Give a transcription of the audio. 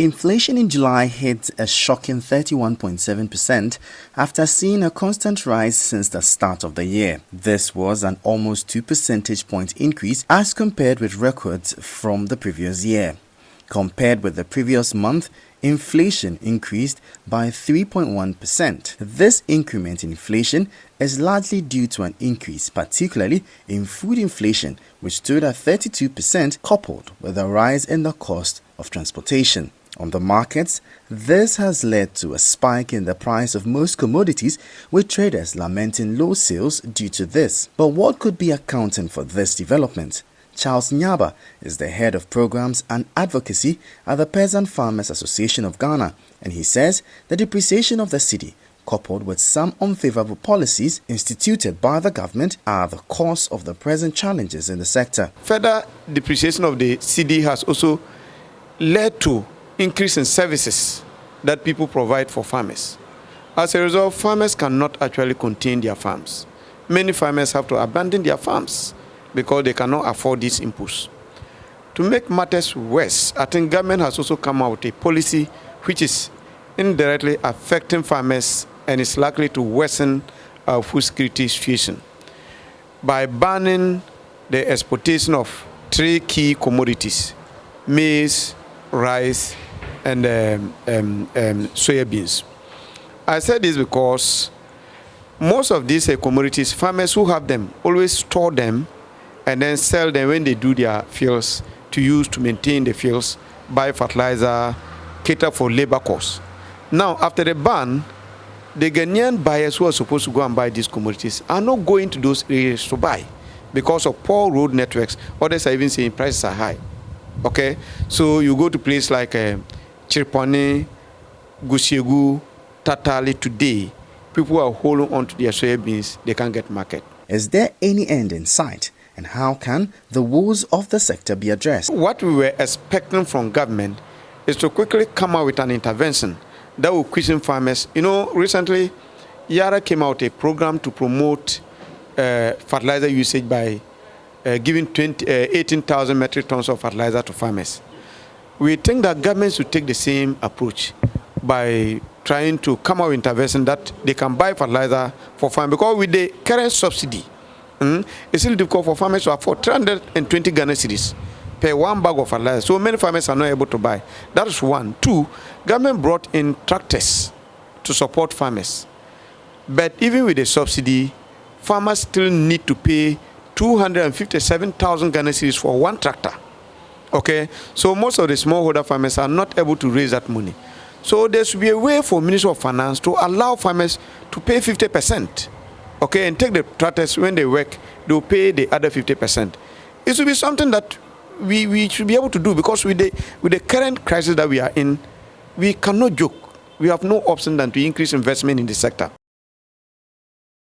Inflation in July hit a shocking 31.7% after seeing a constant rise since the start of the year. This was an almost 2 percentage point increase as compared with records from the previous year. Compared with the previous month, inflation increased by 3.1%. This increment in inflation is largely due to an increase, particularly in food inflation, which stood at 32%, coupled with a rise in the cost of transportation. On the markets, this has led to a spike in the price of most commodities, with traders lamenting low sales due to this. But what could be accounting for this development? Charles Nyaba is the head of programs and advocacy at the Peasant Farmers Association of Ghana, and he says the depreciation of the cedi, coupled with some unfavorable policies instituted by the government, are the cause of the present challenges in the sector. Further depreciation of the cedi has also led to increase in services that people provide for farmers. As a result, farmers cannot actually contain their farms. Many farmers have to abandon their farms because they cannot afford these inputs. To make matters worse, I think government has also come out with a policy which is indirectly affecting farmers and is likely to worsen our food security situation by banning the exportation of 3 key commodities: maize, rice, and soybeans. I said this because most of these commodities, farmers who have them always store them and then sell them when they do their fields to use to maintain the fields, buy fertilizer, cater for labor costs. Now, after the ban, the Ghanaian buyers who are supposed to go and buy these commodities are not going to those areas to buy because of poor road networks. Others are even saying prices are high. Okay, so you go to places like Chirpane, Gusiegu, Tatali today, people are holding on to their soybeans, they can't get market. Is there any end in sight? And how can the woes of the sector be addressed? What we were expecting from government is to quickly come out with an intervention that will cushion farmers. You know, recently, Yara came out with a program to promote fertilizer usage by giving 18,000 metric tons of fertilizer to farmers. We think that governments should take the same approach by trying to come out with intervention that they can buy fertilizer for farmers, because with the current subsidy, it's still difficult for farmers to afford 320 Ghana cedis per 1 bag of fertilizer. So many farmers are not able to buy. That is one. Two, government brought in tractors to support farmers. But even with the subsidy, farmers still need to pay 257,000 Ghana cedis for 1 tractor. Okay, so most of the smallholder farmers are not able to raise that money. So there should be a way for Ministry of Finance to allow farmers to pay 50%. Okay, and take the tractors when they work, they'll pay the other 50%. It should be something that we should be able to do, because with the current crisis that we are in, we cannot joke. We have no option than to increase investment in the sector.